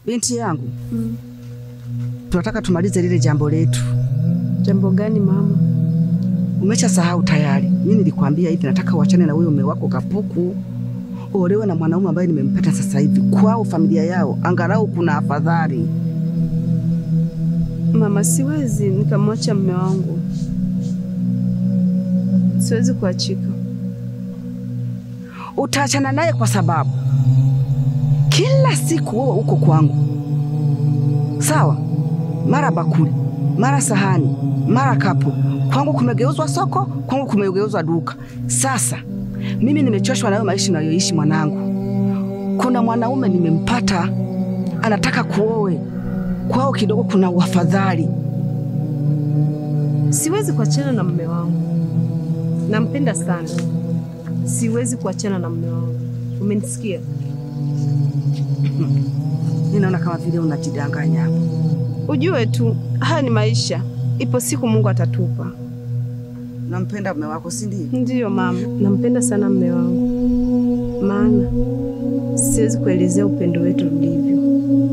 Binti yangu. Tunataka tumalize lile jambo letu. Jambo gani mama? Umeshasahau tayari. Mimi nilikwambia hivi nataka uachane na wewe mume wako Kapuku. Olewe na mwanaume ambaye nimempata sasa hivi. Kwao familia yao angalau kuna afadhali. Mama, siwezi nikamwacha mume wangu. Siwezi kuachika. Utaachana naye kwa sababu kila siku wewe uko kwangu. Sawa? Mara bakuli, mara sahani, mara kapu. Kwangu kumegeuzwa soko, kwangu kumegeuzwa duka. Sasa mimi nimechoshwa na hayo maisha ninayoishi mwanangu. Kuna mwanaume nimempata anataka kuoe. Kwao kidogo kuna uafadhali. Siwezi kuachana na mume wangu. Nampenda sana. Siwezi kuachana na mume wangu. Umenisikia? Ninaona kama vile unajidanganya hapo. Ujue tu, haya ni maisha. Ipo siku Mungu atatupa. Nampenda mume wako, si ndio? Ndiyo mama, nampenda sana mume wangu. Maana siwezi kuelezea upendo wetu ulivyo.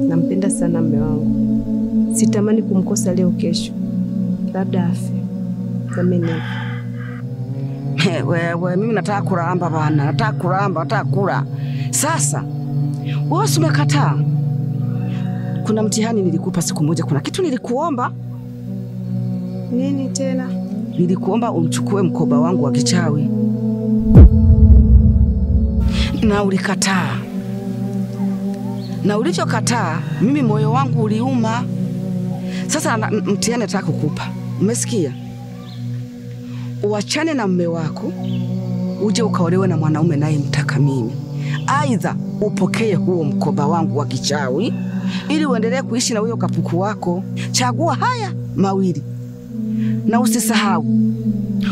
Nampenda sana mume wangu. Sitamani kumkosa leo kesho. Labda afe. Na mimi. Wewe mimi nataka kuramba bana, nataka kula. Sasa wewe umekataa. Kuna mtihani nilikupa siku moja, kuna kitu nilikuomba. Nini tena? Nilikuomba umchukue mkoba wangu wa kichawi. Na ulikataa. Na ulivyokataa, mimi moyo wangu uliuma. Sasa mtihani nataka kukupa. Umesikia? Uachane na mume wako, uje ukaolewe na mwanaume naye mtaka mimi. Aidha upokee huo mkoba wangu wa kichawi ili uendelee kuishi na huyo Kapuku wako. Chagua haya mawili. Na usisahau,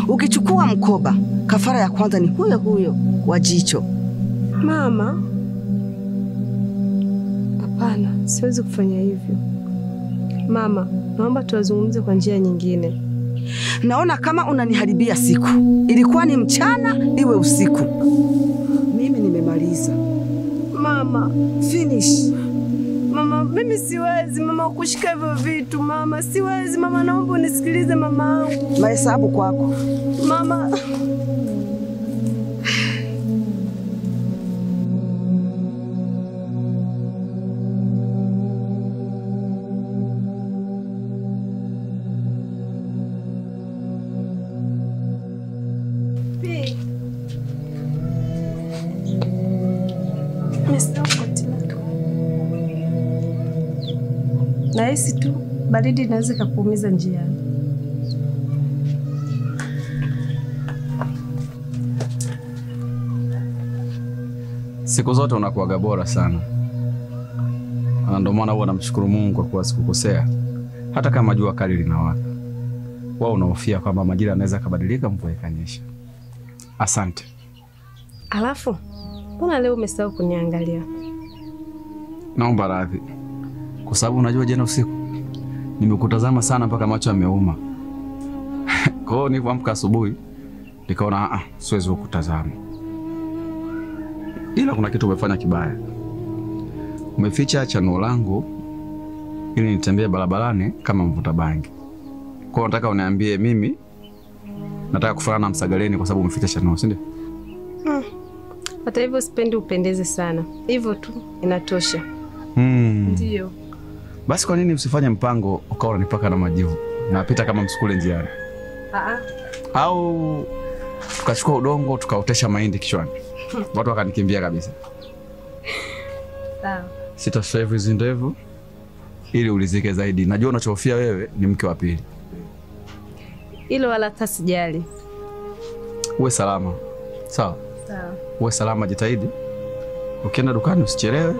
ukichukua mkoba, kafara ya kwanza ni huyo wa jicho. Mama, hapana, siwezi kufanya hivyo. Mama, naomba tuwazungumze kwa njia nyingine. Naona kama unaniharibia siku. Ilikuwa ni mchana, iwe usiku. Mimi nimemaliza. Mama, finish. Mama, mimi siwezi mama kushika hivyo vitu mama, siwezi mama, naomba unisikilize mama wangu. Mahesabu kwako. Mama. Nahisi tu baridi inaweza kukuumiza njiani. Siku zote unakuwaga bora sana. Ndio maana huwa namshukuru Mungu kwa kuwa sikukosea. Hata kama jua kali linawaka. Wao unahofia kwamba majira yanaweza kubadilika, mvua ikanyesha. Asante. Alafu, mbona leo umesahau kuniangalia? Naomba radhi. Kwa sababu unajua jana usiku nimekutazama sana mpaka macho yameuma. Kwa hiyo nilipoamka asubuhi nikaona siwezi kukutazama. Ila kuna kitu umefanya kibaya. Umeficha chanuo langu ili nitembee barabarani kama mvuta bangi. Kwa hiyo nataka uniambie mimi nataka kufanana na Msagaleni kwa sababu umeficha chanuo, si ndio? Hata hivyo sipendi upendeze sana. Hivyo tu inatosha. Ndio. Basi kwa nini usifanye mpango ukawa unanipaka na majivu? Napita kama msukule njiani. Au tukachukua udongo tukaotesha mahindi kichwani. Watu wakanikimbia kabisa. Sawa. Sitashave hizo ndevu ili ulizike zaidi. Najua unachofia wewe ni mke wa pili. Hilo wala tasijali. Uwe salama. Sawa? Sawa. Uwe salama, jitahidi. Ukienda dukani usichelewe.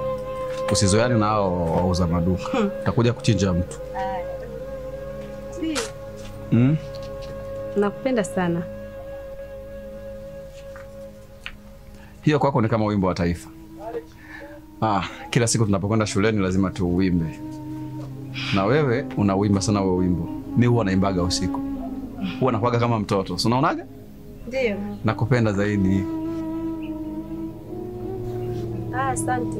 Usizoeane na hao wauza maduka. Utakuja kuchinja mtu. Nakupenda sana. Hiyo kwako ni kama wimbo wa taifa. Kila siku tunapokwenda shuleni lazima tuuimbe. Na wewe unauimba sana wewe wimbo. Mimi huwa naimbaga usiku. Huwa nakuaga kama mtoto. Si unaonaga? Ndio. Nakupenda zaidi. Asante.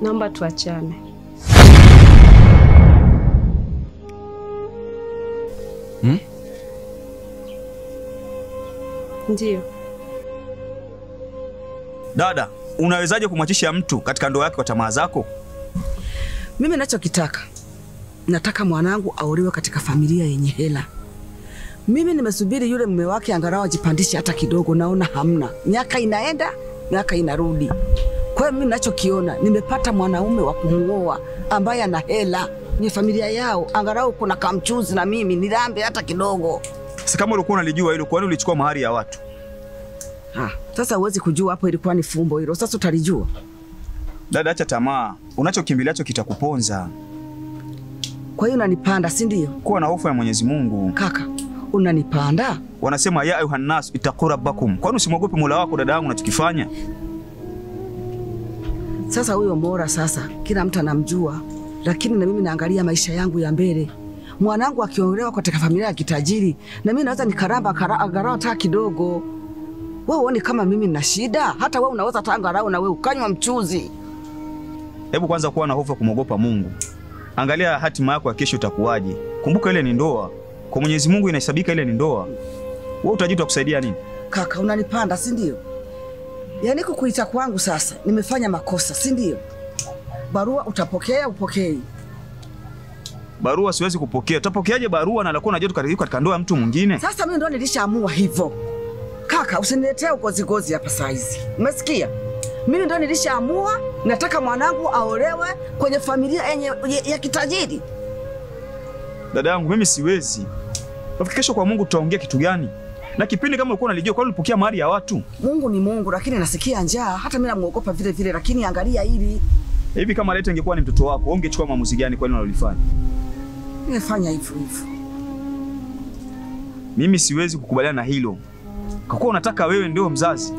Naomba tuachane. Ndiyo. Dada, unawezaje kumwachisha mtu katika ndoa yake kwa tamaa zako? Mimi ninachokitaka, nataka mwanangu aolewe katika familia yenye hela. Mimi nimesubiri yule mume wake angalau ajipandishe hata kidogo, naona hamna. Miaka inaenda, miaka inarudi. Kwa hiyo mimi ninachokiona, nimepata mwanaume wa kumuoa ambaye ana hela, ni familia yao, angalau kuna kamchuzi na mimi nilambe hata kidogo. Sasa kama ulikuwa unalijua hilo, kwa nini ulichukua mahari ya watu? Sasa huwezi kujua hapo ilikuwa ni fumbo hilo. Sasa utalijua. Dada, acha tamaa. Unachokimbiliacho kitakuponza. Kwa hiyo unanipanda, si ndio? Kuwa na hofu ya Mwenyezi Mungu. Kaka, unanipanda? Wanasema ya ayuhan nas ittaqu rabbakum. Kwani usimwogope Mola wako dada yangu unachokifanya? Sasa huyo Mora sasa kila mtu anamjua, lakini na mimi naangalia maisha yangu ya mbele. Mwanangu akiolewa katika familia ya kitajiri, na mimi naweza nikaramba angalau hata kidogo. Wewe uone kama mimi nina shida? Hata wewe unaweza tangarau na wewe ukanywa mchuzi. Hebu kwanza kuwa na hofu ya kumwogopa Mungu. Angalia hatima yako ya kesho itakuwaje. Kumbuka ile ni ndoa. Kwa Mwenyezi Mungu inahesabika ile ni ndoa. Wewe utajuta kusaidia nini? Kaka, unanipanda, si ndio? Yaani kukuita kwangu sasa nimefanya makosa, si ndio? Barua utapokea upokei? Barua siwezi kupokea. Utapokeaje barua na alikuwa unajua katika ndoa ya mtu mwingine? Sasa mimi ndo nilishaamua hivyo. Kaka, usiniletee ugozigozi hapa saizi. Umesikia? Mimi ndo nilishaamua nataka mwanangu aolewe kwenye familia ya kitajiri. Dada yangu, mimi siwezi. Kesho kwa Mungu tutaongea kitu gani? Na kipindi kama ulikuwa unalijua kwa nini ulipokea mahari ya watu? Mungu ni Mungu, lakini nasikia njaa. Hata mimi namuogopa vile vile, lakini angalia hili. Hivi kama leta ingekuwa ni mtoto wako, ungechukua maamuzi gani kwa nini unalifanya? Nimefanya hivyo hivyo. Mimi siwezi kukubaliana na hilo. Kwa kuwa unataka wewe ndio mzazi,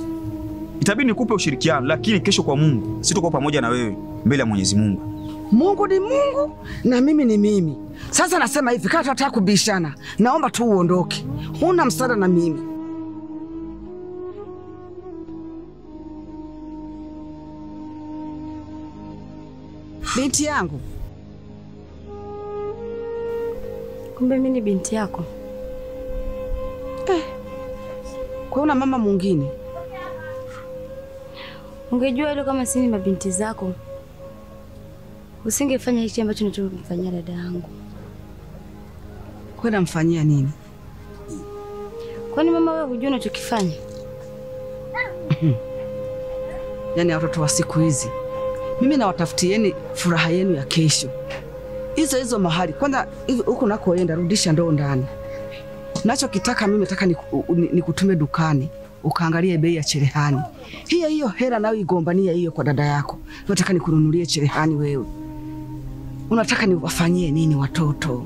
itabidi nikupe ushirikiano, lakini kesho kwa Mungu sitakuwa pamoja na wewe mbele ya Mwenyezi Mungu. Mungu ni Mungu na mimi ni mimi. Sasa nasema hivi, kama tunataka kubishana, naomba tu uondoke. Huna msaada na mimi. Binti yangu. Kumbe mimi ni binti yako? Kwa una mama mwingine? Ungejua hilo kama sisi ni mabinti zako, usingefanya hichi ambacho ninachomfanyia dada yangu. Kwenda mfanyia nini? Kwani mama wewe hujui unachokifanya? Yaani watoto wa siku hizi, mimi nawatafutieni furaha yenu ya kesho. Hizo mahali. Kwanza hivi huko nakoenda rudisha ndoo ndani. Nachokitaka mimi nataka nikutume dukani ukaangalie bei ya cherehani. Hiyo hela nayo igombania hiyo kwa dada yako. Nataka nikununulie cherehani wewe. Unataka niwafanyie nini watoto?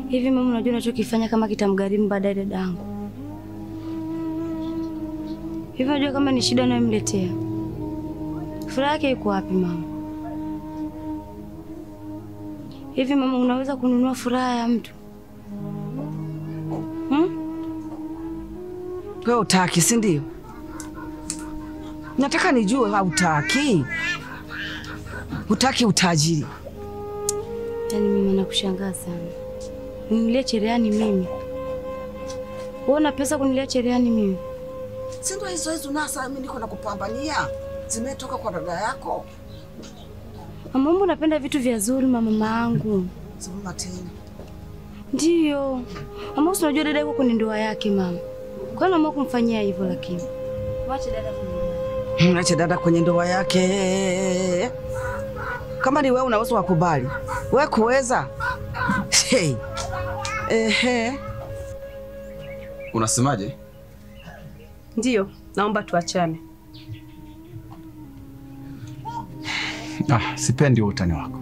Hivi mama unajua unachokifanya kama kitamgharimu baadaye dada yangu? Hivi unajua kama ni shida unayomletea? Furaha yake iko wapi mama? Hivi mama unaweza kununua furaha ya mtu? Wewe utaki, si ndio? Nataka nijue hautaki. Utaki utajiri. Yaani mimi nakushangaa sana. Unilie cherehani mimi? Wewe una pesa kunilia cherehani mimi? Si ndio hizo nasa mimi niko nakupambania. Zimetoka kwa dada yako. Mama, mbona unapenda vitu vya zuri mama yangu? Sema tena. Ndio. Mama, unajua dada yako kwenye ndoa yake mama. Kwa nini mama kumfanyia hivyo lakini? Mwache dada kwenye ndoa. Mwache dada kwenye ndoa yake. Kama ni wewe unaweza kukubali. Wewe kuweza? Hey. Unasemaje? Ndio, naomba tuachane. Sipendi utani wako.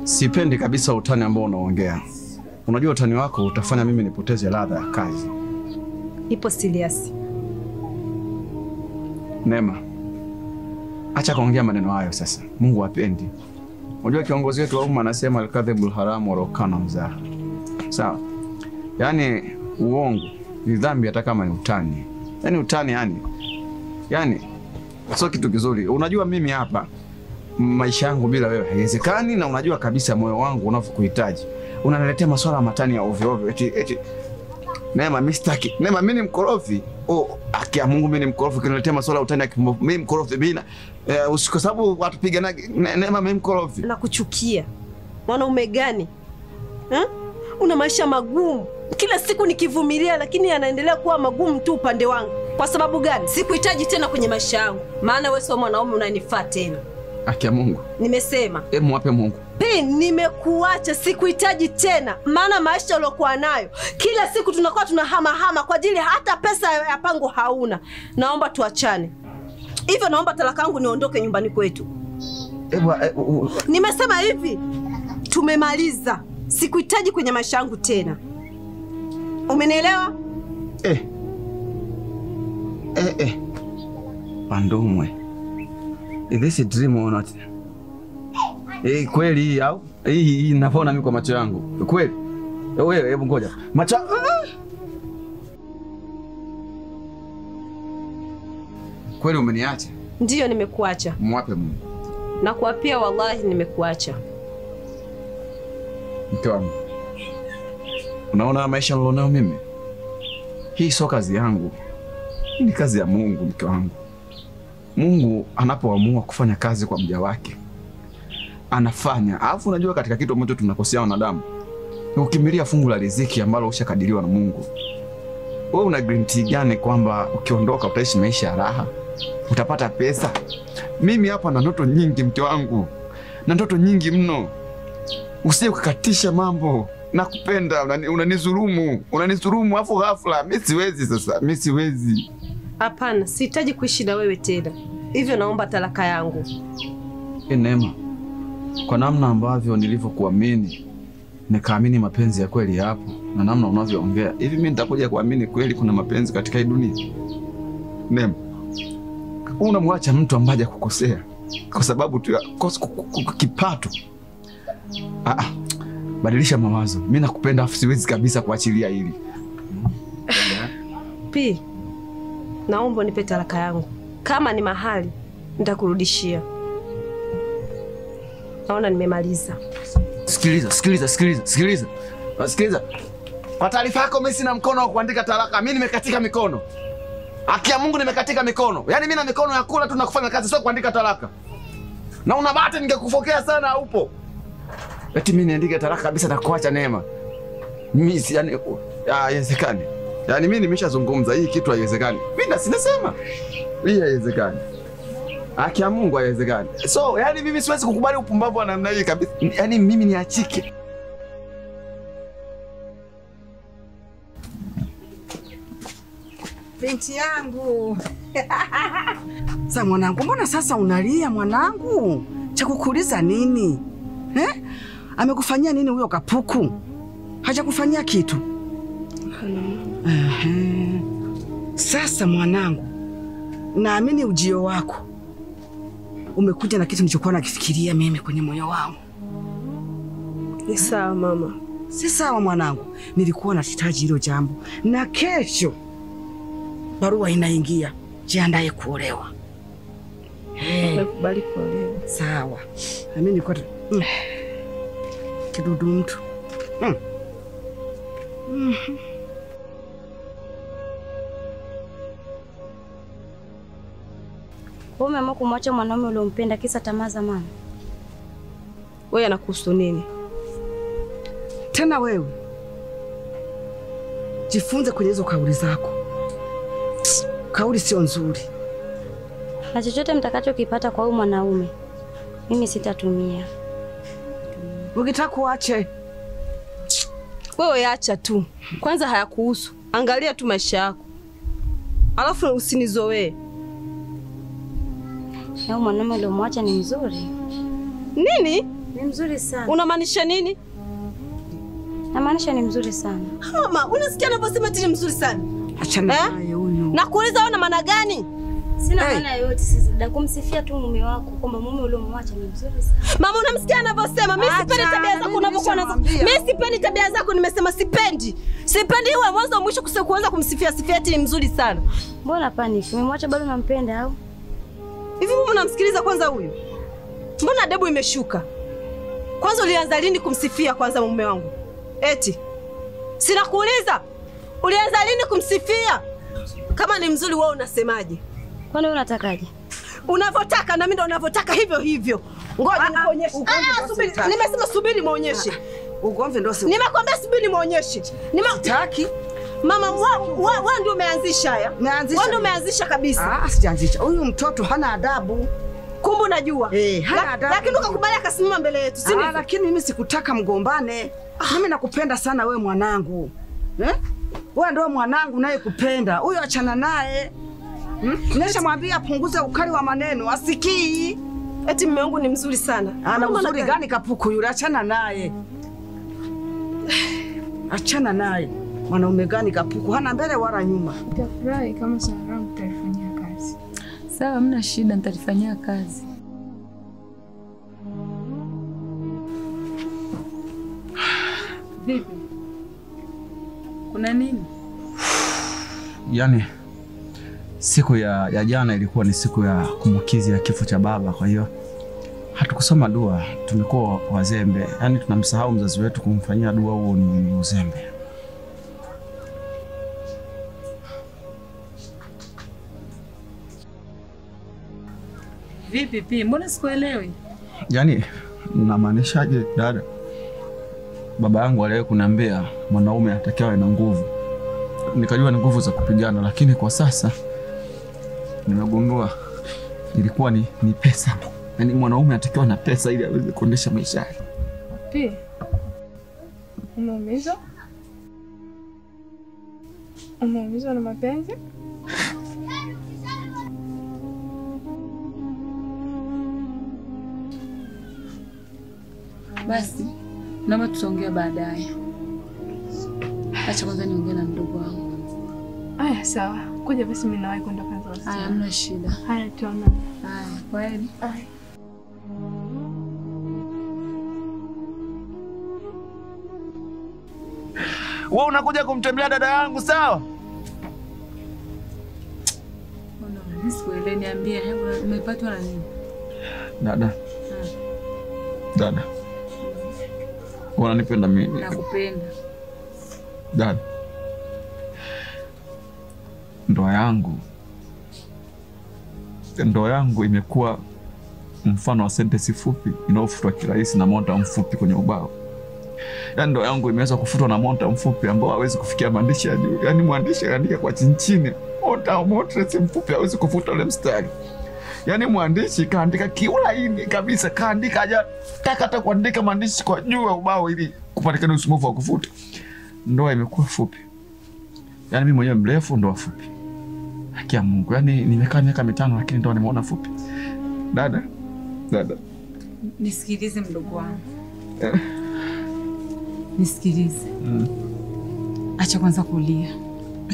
Sipendi kabisa utani ambao unaongea. Unajua utani wako utafanya mimi nipoteze ladha ya kazi. Nipo serious. Neema, acha kuongea maneno hayo sasa. Mungu hapendi. Unajua kiongozi wetu wa umma anasema al-kadhibul haramu wa kana mzaha. Sawa. Yaani uongo ni dhambi hata kama ni utani. Yaani utani yani sio kitu kizuri. Unajua mimi hapa maisha yangu bila wewe haiwezekani, na unajua kabisa moyo wangu unavyokuhitaji. Unaniletea masuala ya matani ya ovyo ovyo eti Neema mistaki. Neema mimi ni mkorofi. Haki ya Mungu mimi ni mkorofi, kiniletea masuala ya utani ya mimi mkorofi bina. Kwa sababu watu pigana Neema mimi mkorofi. Nakuchukia. Mwanaume gani? Una maisha magumu. Kila siku nikivumilia, lakini yanaendelea kuwa magumu tu upande wangu. Kwa sababu gani? Sikuhitaji tena kwenye maisha yangu. Maana wewe sio mwanaume unanifaa tena. Haki ya Mungu. Nimesema. Mwape Mungu. Nimekuacha, sikuhitaji tena. Maana maisha ulokuwa nayo, kila siku tunakuwa tunahama kwa ajili hata pesa ya pango hauna. Naomba tuachane. Hivyo naomba talaka yangu niondoke nyumbani kwetu. Nimesema hivi. Tumemaliza. Sikuhitaji kwenye maisha yangu tena. Umenielewa? Pandumwe. Is this a dream or not? Kweli au? Hii ninaona mimi kwa macho yangu. Kweli? Wewe hebu ngoja. Macho. Kweli umeniacha? Ndiyo nimekuacha. Mwape Mungu. Na kuapia wallahi nimekuacha. Mke wangu. Unaona maisha nilionao mimi? Hii sio kazi yangu. Hii ni kazi ya Mungu, mke wangu. Mungu anapoamua kufanya kazi kwa mja wake anafanya. Alafu unajua katika kitu ambacho tunakosea wanadamu ni kukimbilia fungu la riziki ambalo ushakadiriwa na Mungu. Wewe una guarantee gani kwamba ukiondoka utaishi maisha ya raha? Utapata pesa? Mimi hapa na ndoto nyingi mke wangu. Na ndoto nyingi mno. Usije kukatisha mambo. Nakupenda, unanidhulumu afu ghafla. Mimi siwezi sasa, mimi siwezi. Hapana, sihitaji kuishi na wewe tena. Hivyo naomba talaka yangu. Neema, kwa namna ambavyo nilivyokuamini, nikaamini mapenzi ya kweli yapo, na namna unavyoongea, hivi mimi nitakuja kuamini kweli kuna mapenzi katika hii dunia? Neema, unamwacha mtu ambaye hakukosea kwa sababu tu kipato. Badilisha mawazo. Mimi nakupenda, siwezi kabisa kuachilia hili. Naomba nipe talaka yangu. Kama ni mahali nitakurudishia. Naona nimemaliza. Sikiliza. Kwa taarifa yako mimi sina mkono wa kuandika talaka. Mimi nimekatika mikono. Haki ya Mungu nimekatika mikono. Yaani mimi na mikono ya kula tu na kufanya kazi, sio kuandika talaka. Na una bahati ningekufokea sana upo. Eti mimi niandike talaka kabisa na kuacha Neema. Mimi yani haiwezekani. Yaani mimi nimeshazungumza hii kitu haiwezekani. Mimi sinasema hii haiwezekani. Haki ya Mungu haiwezekani. So, yaani mimi siwezi kukubali upumbavu wa namna hii kabisa. Yaani mimi niachike. Binti yangu. Sasa mwanangu, mbona sasa unalia mwanangu? Cha kukuuliza nini? Amekufanyia nini huyo kapuku? Hajakufanyia kitu. Sasa mwanangu, naamini ujio wako umekuja na kitu nilichokuwa nakifikiria mimi kwenye moyo wangu. Ni sawa mama. Si sawa mwanangu, nilikuwa nahitaji hilo jambo. Na kesho barua inaingia, jiandae kuolewa. Nakubali kuolewa. Sawa. Na mimi nilikuwa kidudu mtu. Wewe umeamua kumwacha mwanaume uliompenda kisa tamaa za mama? Wewe anakuhusu nini? Tena wewe jifunze kwenye hizo kauli zako. Kauli sio nzuri. Na chochote mtakachokipata kwa huyu mwanaume mimi sitatumia. Ukitaka kuache wewe acha tu. Kwanza hayakuhusu. Angalia tu maisha yako. Alafu usinizoee. Na mwanaume uliomwacha ni mzuri. Nini? Ni mzuri sana. Unamaanisha nini? Namaanisha ni mzuri sana. Mama, unasikia anaposema eti ni mzuri sana? achana naye huyu. Nakuuliza una maana gani? Sina maana yoyote sisi dada kumsifia tu mume wako kwamba mume uliomwacha ni mzuri sana. Mama unamsikia anavyosema? Mimi sipendi tabia zako unavyokuwa nazo. Mimi sipendi tabia zako, nimesema sipendi. Sipendi iwe mwanzo mwisho kuanza kumsifia eti ni mzuri sana. Mbona panic? Umemwacha bado unampenda au? Hivi mume unamsikiliza kwanza huyu? Mbona adabu imeshuka? Kwanza ulianza lini kumsifia kwanza mume wangu? Eti. Sina kuuliza. Ulianza lini kumsifia? Kama ni mzuri wewe unasemaje? Kwani unatakaje? Unavotaka na mimi ndo unavyotaka hivyo hivyo. Ngoja nikuonyeshe. Subiri. Nimesema subiri muonyeshe. Ugomvi ndio si. Nimekwambia subiri muonyeshe. Sitaki. Mama wewe ndio umeanzisha haya. Wewe ndio umeanzisha kabisa. Sijaanzisha. Huyu mtoto hana adabu. Kumbe unajua. Hana adabu. Lakini ukakubali akasimama mbele yetu, si ndio? Lakini mimi sikutaka mgombane. Mimi nakupenda sana wewe mwanangu. Wewe ndio mwanangu naye kupenda. Huyo achana naye. Nimeshamwambia apunguze ukali wa maneno, asikii. Eti mume wangu ni mzuri sana. Ana uzuri gani kapuku yule? Achana naye. Achana naye. Mwanaume gani kapuku? Hana mbele wala nyuma. Nitafurahi kama swala langu utalifanyia kazi. Sawa, hamna shida, nitalifanyia kazi. Vipi? Kuna nini? Yaani siku ya jana ilikuwa ni siku ya kumbukizi ya kifo cha baba, kwa hiyo hatukusoma dua, tumekuwa wazembe. Yaani tunamsahau mzazi wetu, kumfanyia dua huo ni uzembe. Vipi pia? Mbona sikuelewi? Yaani namaanishaje dada? Baba yangu aliwahi kuniambia mwanaume anatakiwa na nguvu. Nikajua ni nguvu za kupigana, lakini kwa sasa nimegundua ilikuwa ni pesa. Yaani mwanaume anatakiwa na pesa ili aweze kuendesha maisha yake. Pia umeumizwa na mapenzi? Basi naomba tutaongea baadaye. Acha kwanza niongee na mdogo wangu. Aya, sawa. Kuja basi mimi nawahi kwenda kazi. Aya, hamna shida. Haya, tuonane. Haya, kwaheri. Aya. Wewe unakuja kumtembelea dada yangu, sawa? Mbona sikuelewi, niambie, umepatwa na nini? Dada. Dada. Unanipenda mimi? Nakupenda. Dada. Ndoa yangu imekuwa mfano wa sentensi fupi inayofutwa kirahisi na monta mfupi kwenye ubao. Yaani ndoa yangu imeweza kufutwa na monta mfupi ambao hawezi kufikia maandishi ya juu. Yaani mwandishi anaandika kwa chini. Monta mfupi hawezi kufuta ule mstari. Yaani mwandishi kaandika kiulaini kabisa, kaandika haja hata kuandika maandishi kwa juu ya ubao ili kupatikana usumbufu wa kufuta. Ndoa imekuwa fupi. Yaani mimi mwenyewe mrefu, ndoa fupi. Haki ya Mungu. Yaani nimekaa miaka 5 lakini ndoa nimeona fupi. Dada. Nisikilize mdogo wangu. Nisikilize. Acha kwanza kulia.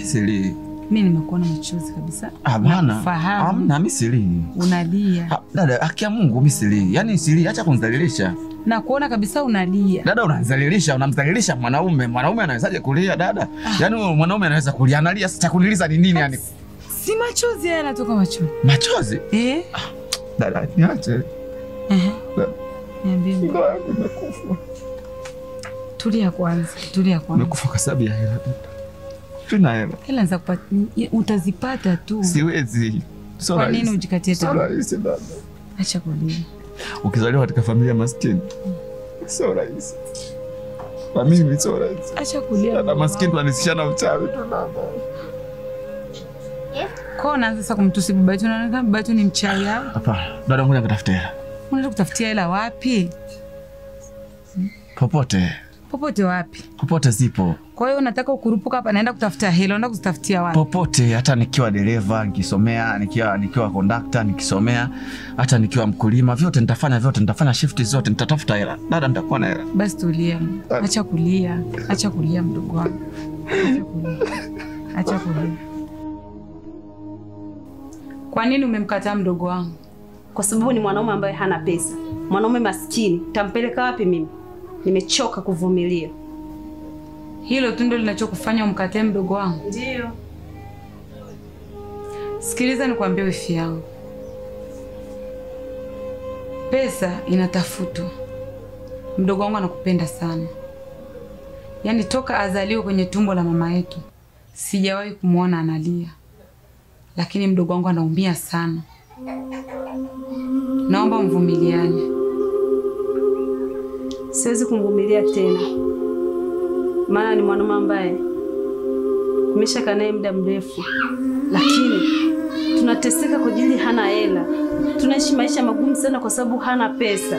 Sili. Mimi nimekuona machozi kabisa. Hapana. Hamna, mimi sili. Unalia. Dada, haki ya Mungu mimi sili. Yaani sili, acha kunidhalilisha. Na kuona kabisa unalia. Dada, unamdhalilisha mwanaume. Mwanaume anawezaje kulia dada? Yaani mwanaume anaweza kulia, analia, sasa kuniliza ni nini yani? Si machozi haya yanatoka machozi. Machozi? Dada, niache. Niambie. Ndoa yangu imekufa. Tulia kwanza. Nimekufa kwa sababu ya hela. Tuna hela. Hela za kupata utazipata tu. Siwezi. Kwa nini ujikatie tamaa? Rahisi dada. Acha kulia. Ukizaliwa katika familia maskini, sio rahisi. Na mimi sio rahisi. Acha kulia. Dada maskini tunanisishana uchawi tu dada. Kwa unaanza sasa kumtusi baba yetu, unaona baba yetu ni mchawi hapa? Hapana. Dada, ngoja nikatafutie hela. Unaenda kutafutia hela wapi? Popote. Popote wapi? Popote zipo. Kwa hiyo unataka ukurupuka hapa naenda kutafuta hela, unaenda kuzitafutia wapi? Popote, hata nikiwa dereva, nikisomea, nikiwa conductor, nikisomea, hata nikiwa mkulima, vyote nitafanya shift zote, nitatafuta hela. Dada, nitakuwa na hela. Basi tulia. Acha kulia mdogo wangu. Acha kulia. Kwa nini umemkataa mdogo wangu? Kwa sababu ni mwanaume ambaye hana pesa. Mwanaume maskini, tampeleka wapi mimi? Nimechoka kuvumilia. Hilo tu ndio linachokufanya umkatae mdogo wangu? Ndio. Sikiliza nikwambie wifi yangu. Pesa inatafutwa. Mdogo wangu anakupenda sana. Yaani toka azaliwe kwenye tumbo la mama yetu sijawahi kumuona analia. Lakini mdogo wangu anaumia sana. Naomba mvumiliane. Siwezi kumvumilia tena. Maana ni mwanaume ambaye tumeshakaa naye muda mrefu. Lakini tunateseka kwa ajili hana hela. Tunaishi maisha magumu sana kwa sababu hana pesa.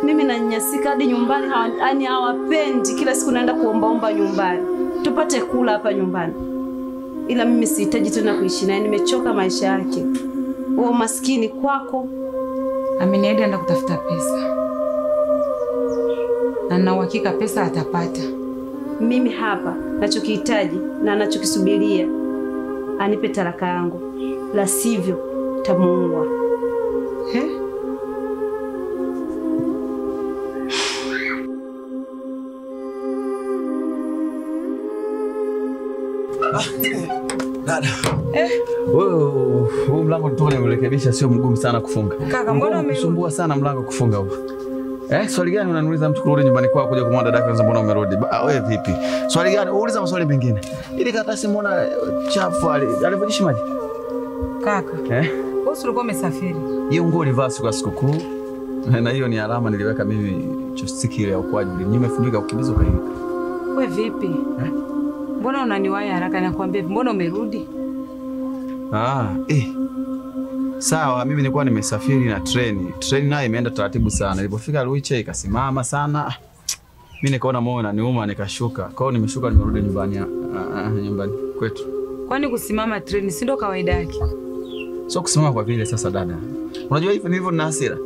Mimi nanyanyasika hadi nyumbani yaani hawapendi. Kila siku naenda kuombaomba nyumbani. Tupate kula hapa nyumbani. Ila mimi sihitaji tena kuishi naye, nimechoka maisha yake. Wewe maskini kwako. Ameniahidi anaenda kutafuta pesa. Na na uhakika pesa atapata. Mimi hapa nachokihitaji na nachokisubiria anipe talaka yangu. La sivyo tamuua. Dada. Wewe mlango tutoka nimerekebisha sio mgumu sana kufunga. Kaka, mbona umesumbua sana mlango kufunga huko? Swali gani unaniuliza mtu kurudi nyumbani kwako kuja kumwona dada yako mbona umerudi? Wewe vipi? Swali gani? Uuliza maswali mengine. Ili karatasi muona chafu alivyojishi maji. Kaka. Wewe ulikuwa umesafiri. Hiyo nguo ulivaa siku ya sikukuu. Na hiyo ni alama niliweka mimi chostiki ile ya ukwaji. Nimefunika ukimbizo kwa hiyo. Wewe vipi? Mbona unaniwahi haraka na kuambia mbona umerudi? Sawa, mimi nilikuwa nimesafiri na treni. Treni nayo imeenda taratibu sana. Nilipofika Ruiche ikasimama sana. Mimi nikaona moyo unaniuma nikashuka. Kwa hiyo nimeshuka nimerudi nyumbani kwetu. Kwani kusimama treni si ndo kawaida yake? Sio kusimama kwa vile sasa dada. Unajua hivi nilivyo na hasira.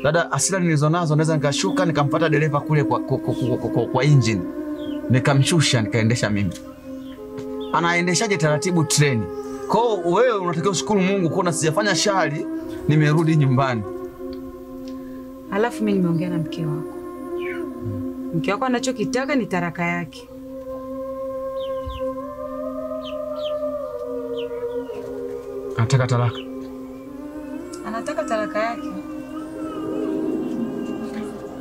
Dada, hasira nilizonazo naweza nikashuka nikampata dereva kule kwa engine. Nikamshusha nikaendesha mimi. Anaendeshaje taratibu treni? Kwa wewe unatakiwa ushukuru Mungu kuona sijafanya shari, nimerudi nyumbani. Alafu mimi nimeongea na mke wako. Mke wako anachokitaka ni taraka yake. Anataka talaka. Anataka talaka yake.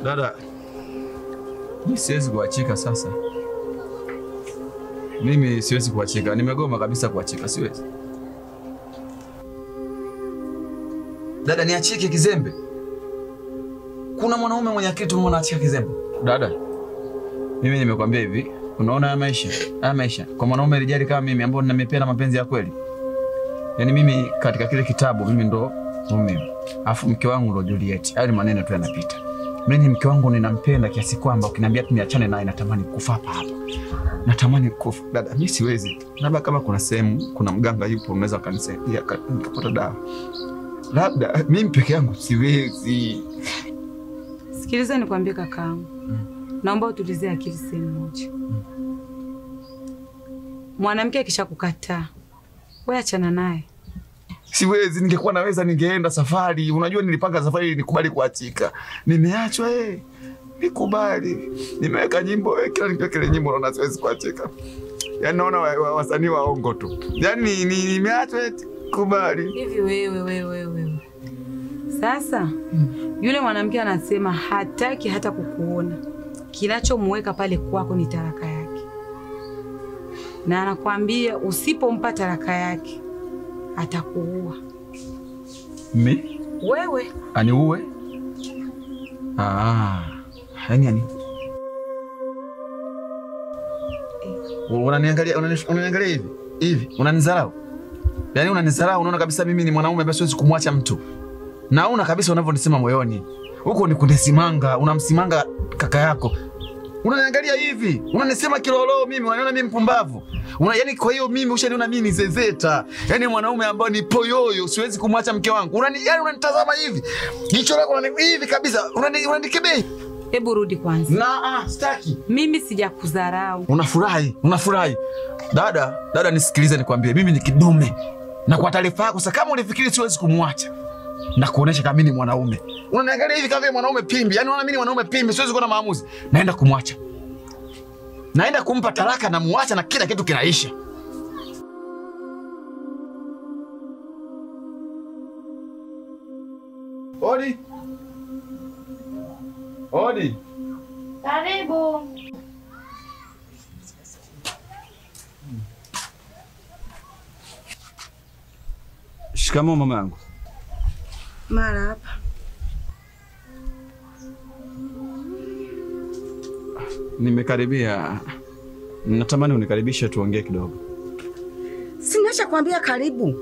Dada, mimi siwezi kuachika sasa. Mimi siwezi kuachika. Nimegoma kabisa kuachika, siwezi. Dada, niachike kizembe. Kuna mwanaume mwenye akili tu mnaachika kizembe. Dada, mimi nimekwambia hivi, unaona haya maisha kwa mwanaume rijali kama mimi ambao nimependa mapenzi ya kweli. Yaani mimi katika kile kitabu mimi ndo mume. Alafu mke wangu ndo Juliet. Hayo ni maneno tu yanapita. Mimi mke wangu ninampenda kiasi kwamba ukiniambia tumeachane naye natamani kufa hapa. Natamani kufa. Dada, mimi siwezi. Labda kama kuna sehemu, kuna mganga yupo unaweza kanisaidia nikapata dawa. Labda mimi peke yangu siwezi. Sikiliza nikwambie kakaangu. Naomba utulize akili sehemu moja. Mwanamke akishakukataa, wewe achana naye. Siwezi, ningekuwa naweza ningeenda safari. Unajua nilipanga safari nikubali kuachika. Nimeachwa nikubali. Nimeweka nyimbo kila nikiweka ile nyimbo naona siwezi kuachika. Yaani naona wasanii waongo tu. Yaani nimeachwa kubali. Hivi wewe. Sasa yule mwanamke anasema hataki hata kukuona. Kinachomweka pale kwako ni taraka yake. Na anakuambia usipompa taraka yake atakuua. Mimi? Wewe. Aniue? Yaani unaniangalia hivi? Unanizarau? Yaani unanizarau, unaona kabisa mimi ni mwanaume basi siwezi kumwacha mtu. Naona kabisa unavyonisema moyoni. Huko ni kundesimanga, unamsimanga kaka yako. Unaniangalia hivi, unanisema kilolo mimi, unaniona mimi mpumbavu. Yaani kwa hiyo mimi ushaniona mimi ni zezeta. Yaani mwanaume ambaye ni poyoyo, siwezi kumwacha mke wangu. Yaani unanitazama hivi. Jicho lako hivi kabisa. Unanikebei. Hebu rudi kwanza. Sitaki. Mimi sijakudharau. Unafurahi. Dada nisikilize nikwambie, mimi ni kidume. Na kwa taarifa yako sasa, kama ulifikiri siwezi kumwacha na kuonesha kama mimi ni mwanaume. Unaniangalia hivi kama mwanaume pimbi. Yaani unaona mimi ni mwanaume pimbi, siwezi kuwa na maamuzi. Naenda kumwacha. Naenda kumpa talaka na muacha na kila kitu kinaisha. Odi. Odi. Karibu. Shikamoo mama yangu. Mara hapa. Nimekaribia. Natamani unikaribishe tuongee kidogo. Sinacha kuambia karibu.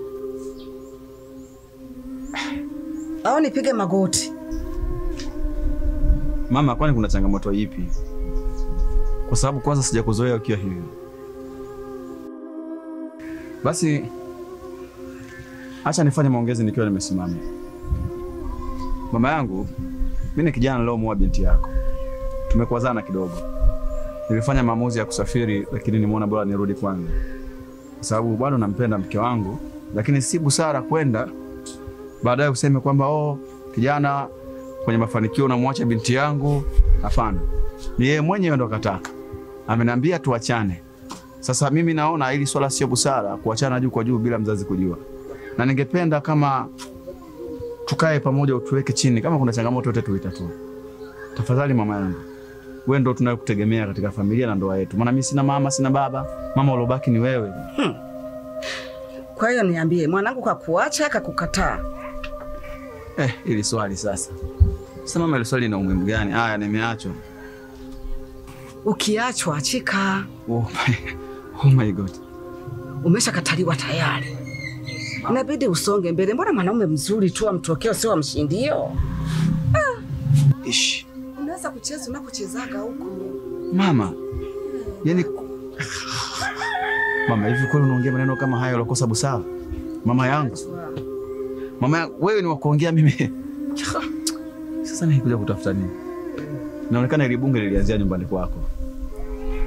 Au nipige magoti? Mama, kwani kuna changamoto ipi? Kwa sababu kwanza sijakuzoea ukiwa hivi. Basi acha nifanye maongezi nikiwa nimesimama. Mama yangu, mimi ni kijana leo muoa binti yako. Tumekwazana kidogo. Nilifanya maamuzi ya kusafiri lakini nimeona bora nirudi kwanza. Kwa sababu bado nampenda mke wangu, lakini si busara kwenda baadaye useme kwamba kijana kwenye mafanikio unamwacha binti yangu. Hapana. Ni yeye mwenyewe ndo kataka. Ameniambia tuachane. Sasa mimi naona hili swala sio busara kuachana juu kwa juu bila mzazi kujua. Na ningependa kama tukae pamoja utuweke chini kama kuna changamoto yote tuitatue. Tafadhali mama yangu. Wewe ndo tunayokutegemea katika familia na ndoa yetu. Maana mimi sina mama, sina baba. Mama ulobaki ni wewe. Kwa hiyo niambie, mwanangu kakuacha akakukataa? Ili swali sasa. Sasa mama, ile swali lina umuhimu gani? Haya, nimeachwa. Ukiachwa achika. Oh my God. Umeshakataliwa tayari. Inabidi usonge mbele. Mbona mwanaume mzuri tu amtokeo sio amshindio? Ish. Unaweza kucheza unakochezaga huko. Mama. Yaani Mama, hivi kweli unaongea maneno kama hayo ulokosa busara? Mama yangu. Mama, wewe ni wa kuongea mimi. Sasa nikuja kutafuta nini? Inaonekana ile bunge lilianzia nyumbani kwako.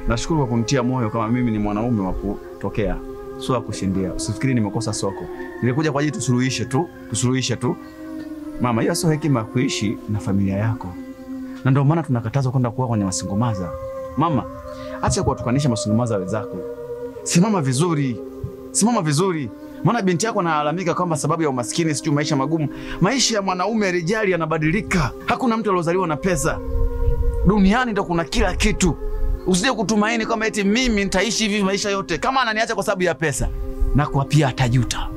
Nashukuru kwa kunitia moyo kama mimi ni mwanaume wa kutokea. Sio wa kushindia. Usifikiri nimekosa soko. Nilikuja kwa ajili tusuluhishe tu. Mama, hiyo sio hekima kuishi na familia yako. Na ndio maana tunakatazwa kwenda kuwa kwenye masingomaza. Mama, acha kuwatukanisha masingomaza wenzako. Simama vizuri. Maana binti yako analalamika kwamba sababu ya umaskini, sijui maisha magumu. Maisha ya mwanaume rijali yanabadilika. Hakuna mtu aliozaliwa na pesa. Duniani ndo kuna kila kitu. Usije kutumaini kama eti mimi nitaishi hivi maisha yote. Kama ananiacha kwa sababu ya pesa, na kwa pia atajuta.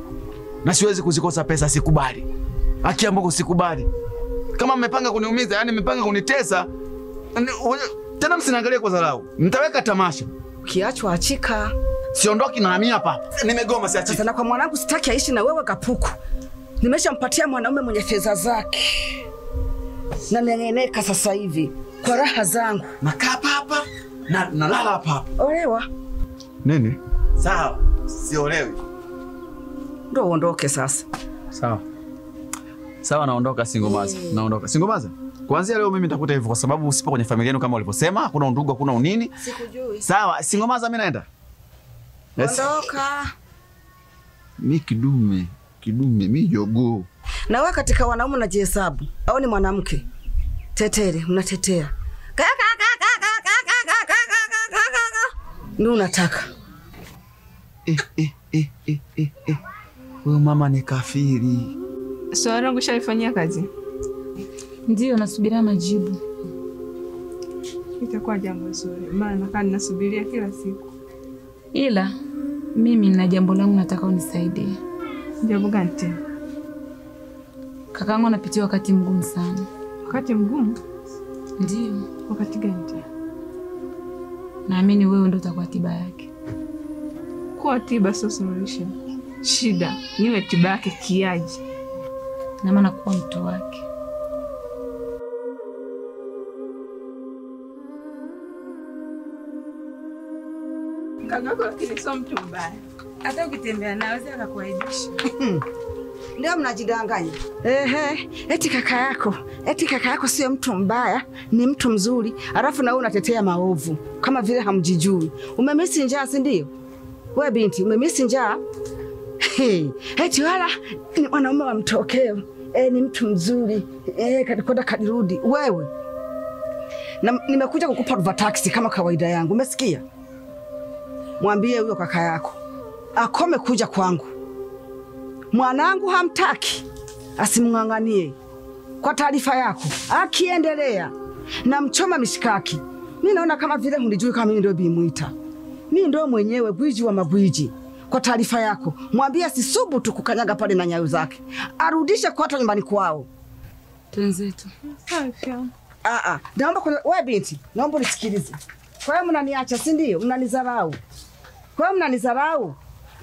Na siwezi kuzikosa pesa, sikubali. Haki yangu sikubali. Kama mmepanga kuniumiza, yani mmepanga kunitesa, tena msiniangalie kwa dharau. Nitaweka tamasha. Ukiachwa achika. Siondoki na hamia hapa. Nimegoma siachi. Sasa na kwa mwanangu sitaki aishi na wewe kapuku. Nimeshampatia mwanaume mwenye fedha zake. Na nengeneka sasa hivi kwa raha zangu. Nakaa hapa na nalala hapa. Olewa. Nini? Sawa. Siolewi. Ndio uondoke sasa. Sawa, naondoka Singomaza. Naondoka. Singomaza? Kuanzia leo mimi nitakuta hivyo kwa sababu usipo kwenye familia yenu kama ulivyosema, hakuna undugu, hakuna unini. Sikujui. Sawa, Singomaza mimi naenda. Ondoka. Mimi kidume, mimi jogoo. Na wewe katika wanaume unajihesabu au ni mwanamke? Tetere, unatetea. Ndio unataka. Wewe mama ni kafiri. Swali langu shalifanyia kazi? Ndio, nasubiria majibu. Itakuwa jambo zuri, maana nakaa ninasubiria kila siku. Ila mimi nina jambo langu nataka unisaidie. Jambo gani tena? Kakaangu anapitia wakati mgumu sana. Wakati mgumu? Ndio. Wakati gani tena? Naamini wewe ndio utakuwa tiba yake. Kwa tiba sio solution. Shida niwe tiba yake kiaji. Na maana kuwa mtu wake. Kakako lakini sio mtu mbaya. Hata ukitembea naye aweza akakuaibisha. Ndio mnajidanganya. Eti kaka yako sio mtu mbaya, ni mtu mzuri. Alafu na wewe unatetea maovu kama vile hamjijui. Umemisi njaa, si ndio? Wewe binti, umemisi njaa? Eti wala ni mwanaume wa mtokeo. Ni mtu mzuri. Kadikwenda kadirudi. Wewe. Na nimekuja kukupa ruva taxi kama kawaida yangu. Umesikia? Mwambie huyo kaka yako akome kuja kwangu. Mwanangu hamtaki, asimng'ang'anie. Kwa taarifa yako, akiendelea na mchoma mishikaki. Mimi naona kama vile hunijui kama mimi ndio bimuita. Mimi ndio mwenyewe gwiji wa magwiji. Kwa taarifa yako, mwambie asisubutu kukanyaga pale na nyayo zake. Arudishe kwata nyumbani kwao. Tenzetu. Naomba wewe binti, naomba nisikilize. Kwa hiyo mnaniacha, si ndio? Mnanidharau. Kwa hiyo mnanidharau.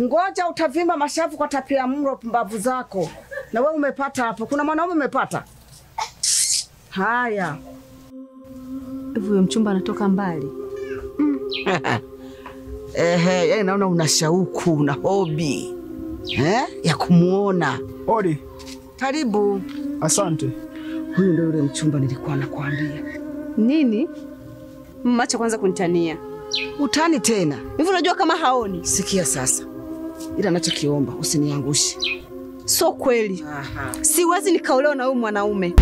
Ngoja utavimba mashavu kwa tapia mro pumbavu zako. Na wewe umepata hapo. Kuna mwanaume umepata? Haya. Huyo mchumba anatoka mbali. Yaani naona una shauku, una hobi. Ya kumuona. Odi. Karibu. Asante. Huyu ndio yule mchumba nilikuwa nakwambia. Nini? Mmacha kwanza kunitania. Utani tena. Hivi unajua kama haoni? Sikia sasa. Ila nachokiomba usiniangushe. So kweli. Siwezi nikaolewa na huyu mwanaume.